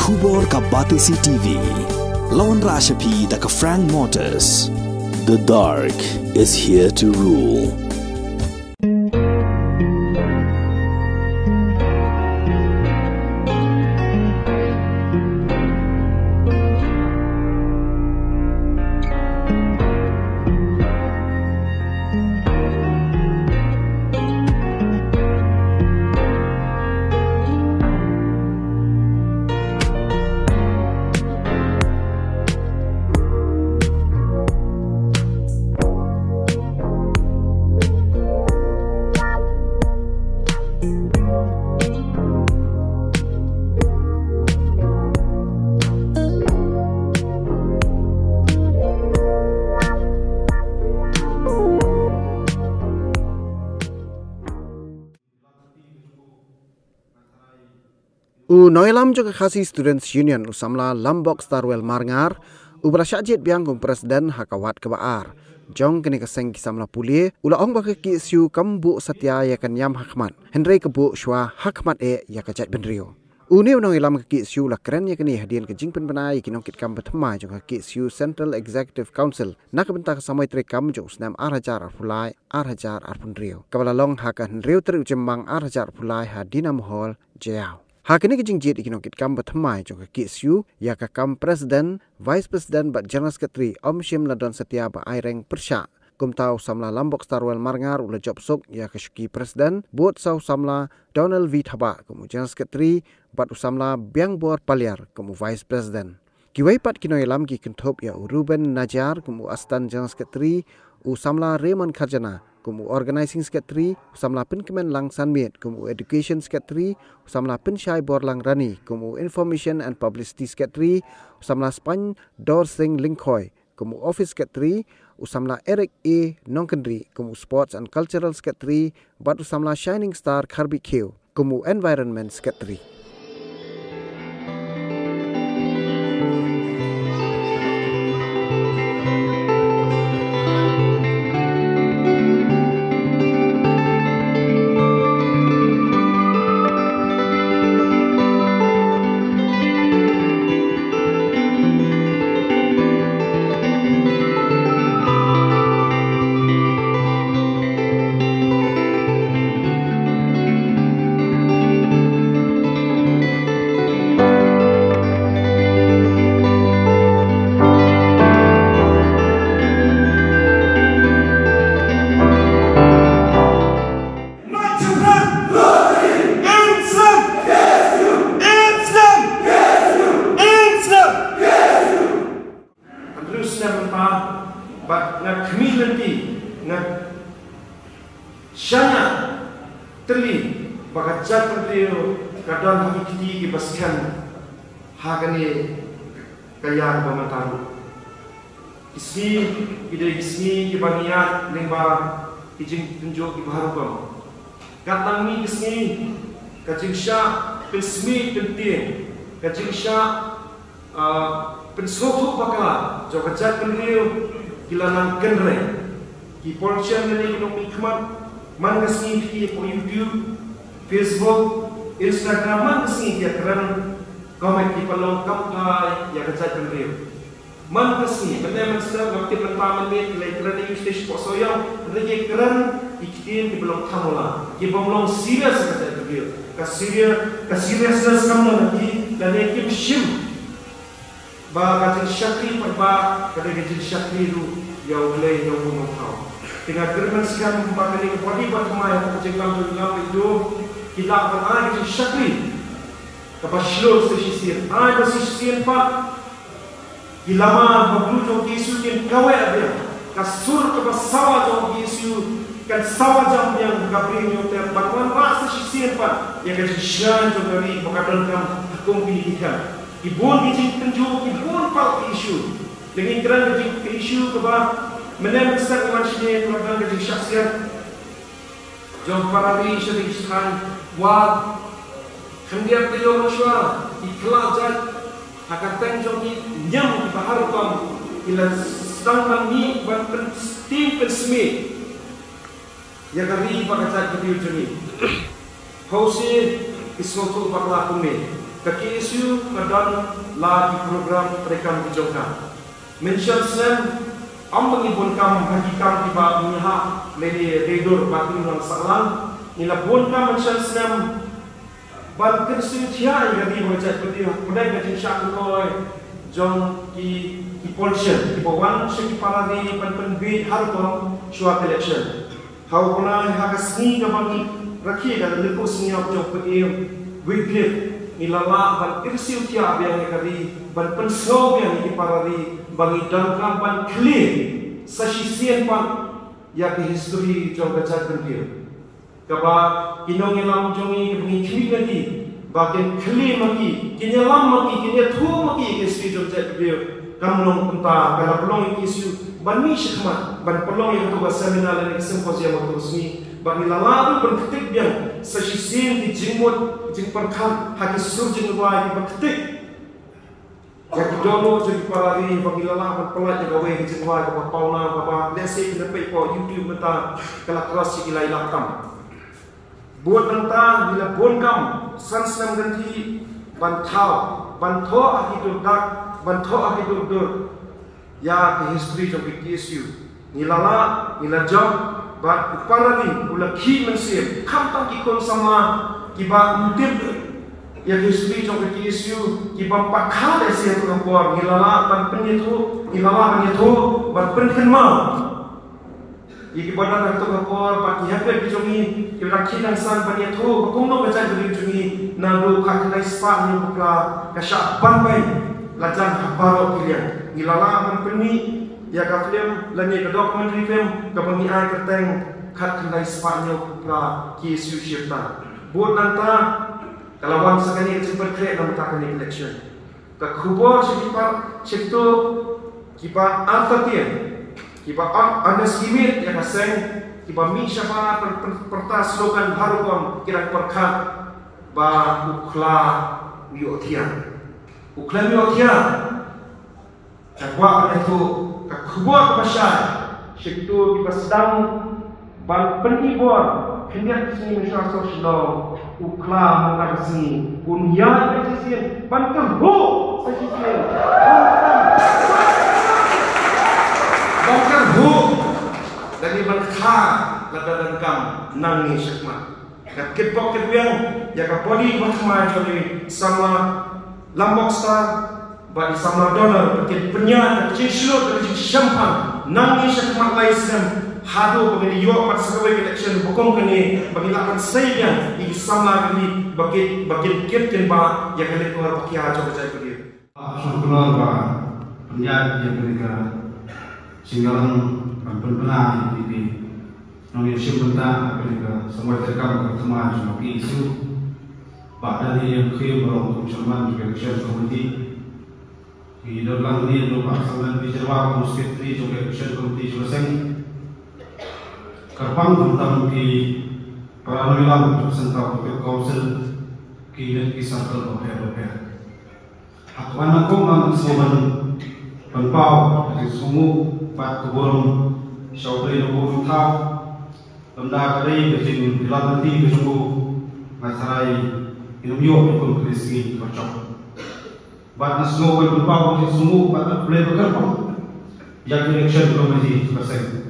Khubor ka Batisi TV. Lawan Rashapi da ka Frank Motors. The dark is here to rule. Noilam juga kasih Students Union usamla Lambok Starwell Marngar ubrasajit biangkum Presiden Hakawat Kebaar. Jong kini keseng kisamla puli ula ong baka ki siu kambu satya ya kan yam hakmat. Henry kebu shwa hakmat ya kajat benrio. Uni noilam ki siu la keren ya kini hadian ke jingpen benai kinongkit kam betma jong ki siu Central Executive Council nak bentak samai trekam jong snam arhajar arpulai arhajar arpunrio. Kabalalong hakan rio terujembang arhajar arpulai hadina mohol jayau. Hakini kejingjit ikinongkit kam berthamai jong ke KSU ya ka kam Presiden, Vice President bat General Secretary Om Shim Ladon Setia ba Aireng Persya. Kum tau samla Lambok Starwell Marngar ula job sok ya ke syuki Presiden, buat sau samla Donald V. Thaba kumu General Secretary bat usamla Biang Bor Paliar kumu Vice President. Kiwai pat kinoilam ki kentop ya Ruben Najar kumu Astan General Secretary usamla Raymond Kharjana kumu Organizing Secretary, usamla Penkemen Lang Sanmit, kumu Education Secretary, usamla Pensyai Borlang Rani, kumu Information and Publicity Secretary, usamla Span Dor Singh Linkoy, kumu Office Secretary, usamla Eric A. Nongkendri, kumu Sports and Cultural Secretary, bat usamla Shining Star Karbi Keo, kumu Environment Secretary. Shanya terli bagajat pentriyo kadang hakiki ki baskan hagani kaya pemataru ismi ide ismi ki baniat limba ijing tunjuk ki baharupam katang mi ismi kajing sya ismi penting kajing sya pensofu bakal jo bagajat pentriyo kilanan kenre ki polisian ni ekonomi khmat man kasih di YouTube, Facebook, Instagram man kasih dia keren komen di pelong kampai yang kerja kendiri. Man kasih benar benar waktu pertama ni lagi keren di stage posoyong lagi keren ikhtiar di pelong kamula. Di pelong serius kerja kendiri. Kaserius kamu lagi dan ekip shim. Bahagian syakri perba kadang-kadang syakri itu yang boleh yang bunuh kau. Dengan termaskan membakari kepadi berkemai yang kecekam dalam itu kita akan ada di syakri kapaslo sesisir ada sesisir pak ilama berblujung isu yang kawai ada kasur kepasawa jauh isu kan sawa jam yang kapri nyoter bakwan pas sesisir pak yang kesisian dari bakal dalam hukum pendidikan ibun biji penjuk ibun pak isu dengan kerana isu kebah menem besar manusia tentang kerja syaksiat jom parawi syarif khan wa khandiat beliau masyarakat ikhlajat akan tenjong ni nyam di bahar kam ila stang ni ban tim pesmi ya kari bagaimana beliau jeni hausi ismotu bakla kume kaki isu kadang lagi program rekan bijokan. Mention sen ambang ibon kam hakikam tiba minyak lele redur batin orang salang nila bon kam mention sen ban kersin tia yang di wajah putih mudai kacin syak koi jong ki pollution ki bawan syaki paradi pan bid harkom shua election how kona hakasni kabangi rakhi kan lepo sniap jong putih Wycliffe nilala ban kersin tia yang kari ban pensau yang ki paradi bagi dalam ban clear sasisian pan ya ke history jong baca pentil kaba inong elam jongi bungi kini lagi bagian clear maki kini lam maki kini thu maki ke history jong baca pentil kamlong penta kalau pelong isu ban ni syikmat ban pelong yang tu seminar dan simposium waktu resmi bagi lalaru berketik biang sasisian di jingmut jingperkan haki surjin luai berketik jadi dulu jadi parari bagi lalapan pelat yang gawe kejengwai kepada pauna bapa lesi kena pay po YouTube meta kalau kelas si ilai lakam buat tentang bila bonkam sansam ganti bantho akidur dak bantho akidur dur ya ke history of PTSU nilala job bat parari ula ki mensir kamtang ki kon sama kiba mutib yang history trong PTSU kiba pakal esi tu kampor ngilala ban penyetu ngilala penyetu ban penkenma iki bodan tu kampor paki hape bijongi kiba kinang san penyetu bakungno baca bijongi nadu kakai spa ni bukla kasya banbai lajan habaro kilian ngilala ban penni ya ka film lani ka documentary film ka bangi ai kerteng kat kanai spa ni bukla KSU shifta buat nanta kalau wan sekali cepat create nama takkan election. Kekubur sekitar sektu kipa altatir, kipa ada skimit yang asing, kipa misha pertas slogan baru pun kira perkat ba ukla miotian, ukla miotian. Cakwa itu kekubur pasal sektu kipa sedang ban penibur. Hendak sini masyarakat sosial ukla mengkaji punya presiden banter ho presiden banter ho dari berkah ladadan kam nangi syakmat kat bok kedua ya ka poli mahkamah joli sama lambok star bagi sama dolar pakai penyan kecil slot dari champagne nangi syakmat laisem hado bagi yo mat sakawai election bokong kini bagi lapan sayang di sama kini bagi kitken ba ya kali keluar pakai aja baca dia syukur ba penjat yang mereka singgalan benar di noni syukurta mereka semua terkam bertemu sama isu pada yang kiri berong Musliman election committee di dalam ini lupa sama bicara musketri juga election committee selesai Kerpang tentang di para wilayah sentral untuk kawasan kini kisah terbaik. Akuan aku mengatakan penpau dari semua pat keburung syawri keburung tahu lemdah kari kecil bilang nanti kesembuh masarai minum yuk pun krisis bercok. Bat naslo penpau dari semua pat boleh berkerpang yang election committee selesai.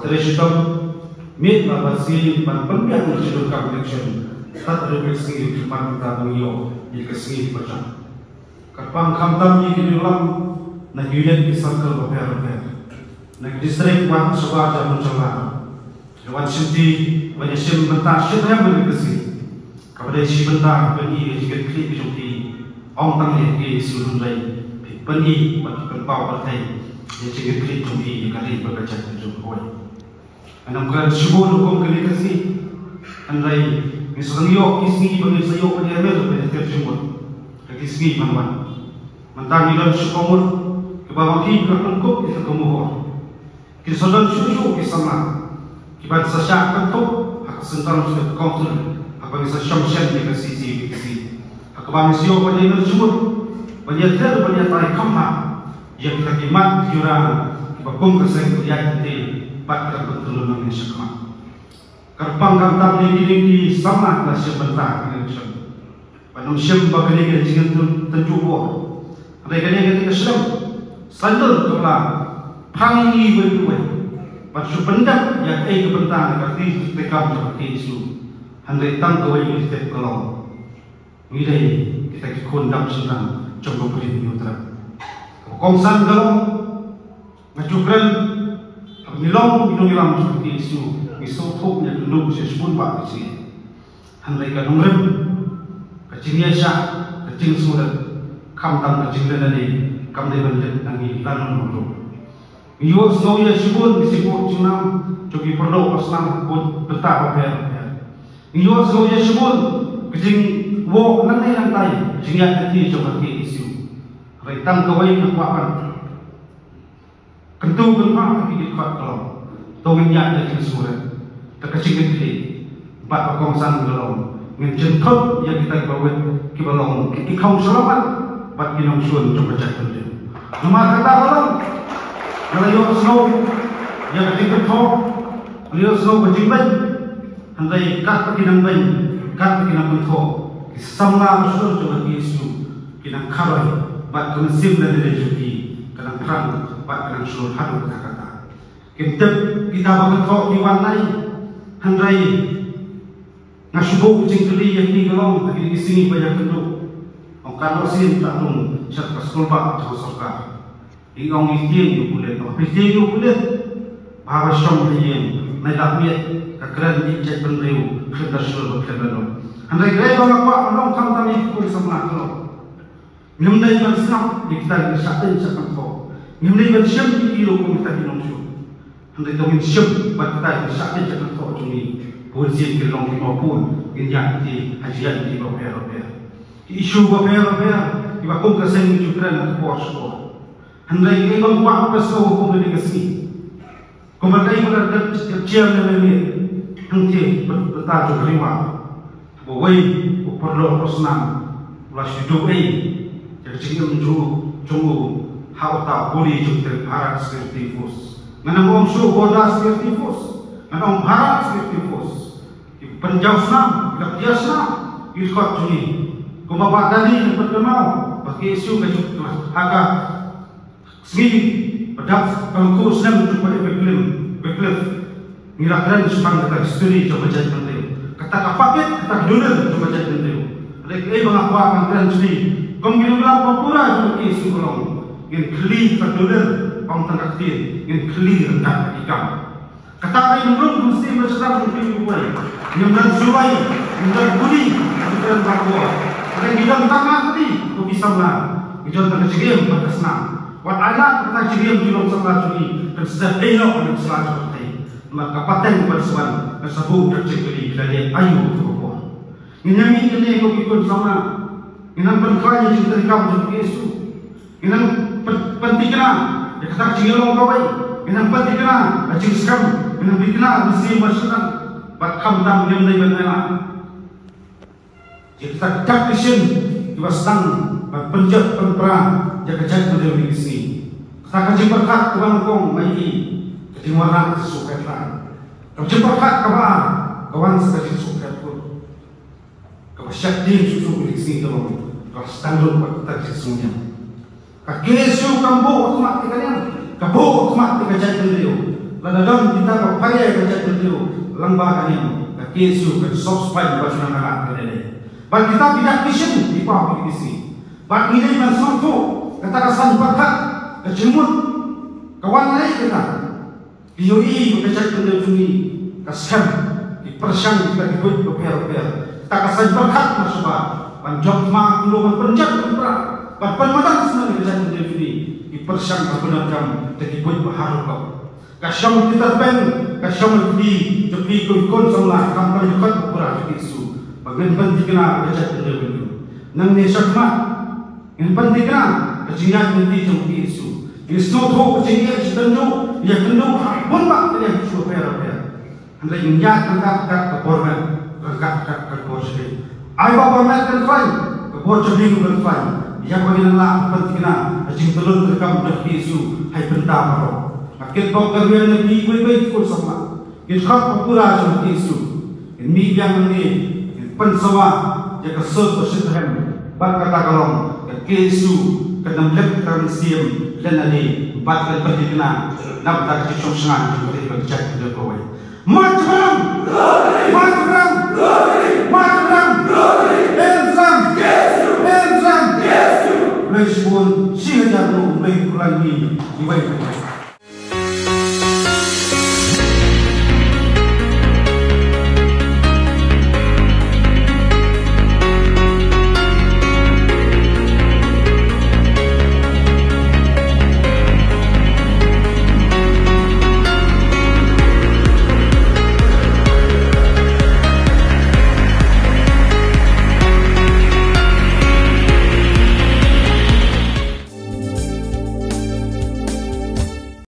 Tradisional mit mabasi penpiang tradisional election tak refleksi cuma kita mengiyo di kesini macam kerpang kamtam ni kini ulang nak unit kisah berper nak distrik wan sebuah jalan jalan wan sinti banyak sim bentar sim yang berkesi kepada si bentar beni jika klip jumpi orang tangli di seluruh lain beni penpau partai jika klip jumpi kali berbaca jumpi Anam kan syukur hukum kali kasih andai misalnya yo isni bagi saya pada emel pada terjemah lagi isni mana mentang dalam syukur ke bawah ki ke angkut ke kemuhor ke sodan syukur ke sama ke pada sasyak tentu hak sentar sudah kontrol apa bisa syamsyan di kasih hak bang sio pada emel syukur banyak ter banyak tarik kamha yang kita kimat jurang babung keseng kuliah di pada pertolongan syakmat. Kerpang kamtam di sama nasib bentar election. Padahal siapa bagani kita jangan terjubur. Ada kali kita Islam sadar kepada pangi berdua. Pasal benda yang kepentingan kerti tekam seperti itu. Handai tangkau yang kita kalau ini kita kondam sedang coba beri nyutra. Komsan kalau ngajukran milong seperti itu. Misal yang dulu sesubun pak sini. Handai kadungren kecilnya syak kecil surat kam tam kecil dari kam dari banjir nangi lalu dulu. Iyo semuanya sibuk disibuk cunam cobi perlu pasang pun betah apa. Iyo semuanya sibuk kecil wo nanti lantai kecilnya nanti coba ke isu. Retam kawai nampakkan kentu kenapa kita kalau tawinnya kecil surat terkecil kecil empat komsan belum. Menjemput yang kita bawa ke balong ikau selamat buat minum sun coba jatuh dia. Nomor kata balong kalau yo snow yang kita tahu yo snow berjimbat andai kat kinang bayi kat kinang bentuk sama usul coba isu kinang karai buat konsim dan rezeki kinang terang buat kinang sul halu kata kita bakal tahu diwarnai andai nasubuh kucing keli yang di gelong lagi di sini banyak kenduk. Kalau sin tak nung cat kasulba jauh sorga. Ingong istiang you kulit, istiang you kulit. Bahawa syam liyeng, naik miat kekeren di cat pendriu kerja sul berkerja. Andai gaya bawa kuat orang kam kami ikut sama kalau. Nyamdai bersenap di kita di satin sakan kau. Nyamdai bersyam di kilo kau kita di nongsu. Andai tawin syam buat kita di satin sakan kau cumi. Polisi kelong maupun injak di hajian di bawah. Isu bawah iba kong kaseng juga nak pos. Handai ibang buat pasal hukum ini kesini. Kemudian mereka kecil ni henti bertajuk lima. Bawai perlu personam ulas hidup jadi cikgu menjuru hauta puli juga harat spiritifus. Menambah unsur bodas spiritifus. Menambah harat spiritifus. Penjauh senam, dia senam, ikut juni. Kumabak tadi yang berkenal, bagi isu kejuk agak segi pedap kalau senam cuba beklif, ngirakan semang kata istri coba jadi menteri. Kata kapaket, kata dolar coba jadi menteri. Lagi mengaku akan keren sendiri. Kau bilang papura coba isu kolong, ingin keli kata dolar, kau tengah kecil, ingin keli rendah ikan. Kata ini belum mesti bersedap lebih baik. Yang dan suai, yang dan budi, yang dan bakwa. Ada bidang tangan tadi, kau bisa lah. Bidang tangan cegim, maka senang. Wat anak kata cegim di dalam sebelah curi, dan sedang elok dalam sebelah curi. Maka paten berseban, dan sabuk tercegeli dari ayu ke bawah. Ini ini kau ikut sama. Ini berkaya cinta kamu dengan Yesus. Ini penting kena, dia kata cegim orang kawai. Ini penting kena, acing sekam. Ini dikena mesti masyarakat. Bakam tam yang dari mana? Jika tak disin, kita sedang penjat perang jaga jaga dari sini. Kita kaji berkat kawan kong mai ketimuran sesuatu. Kaji berkat kawan sekali sesuatu. Kawan syakti susu di sini dalam kawan standar berkat sesuanya. Kagesu kambo otomatik kalian, kambo otomatik kaji dari. Ladang kita berpaya kaji dari. Lambah ini, Yesus kan subscribe buat anak kalian. Bagi kita tidak vision di bawah di sini. Bagi ini mensuatu kata kesan berkat kecemut kawan lain kita. Bioi berkecak benda juni kasam di persang kita dibuat berper. Kata kesan berkat maksudnya panjang mak keluar penjat berperang. Berpemadam senang berkecak benda juni di persang berbenar jam dibuat berharu kau. Kasyam kita pen, kasyam di tepi kun semula kampung dekat berapa isu. Bagian penting kena baca dulu. Nang ni sakmat, yang penting kena kecilnya nanti tepi isu. Isu tu kecilnya setentu, ya tentu pun bak dia supaya. Anda ingat angkat ke korban, angkat ke korban. Ayah korban kan fine, ke korban kan fine. Yang bagian lah penting kena kecil telur terkam tepi isu, hai benda baru. Kita kerja ni baik pun sama. Kita pura sama isu. Ini yang ni pensawa ya ka so to sithem ban ka ta kalong ka kesu ka nam lep ka siam lenani bat ka patikna nab ta ki chong sangan ki ka chat de ko wai matram Leis pun, siya jatuh, may kulangi, iway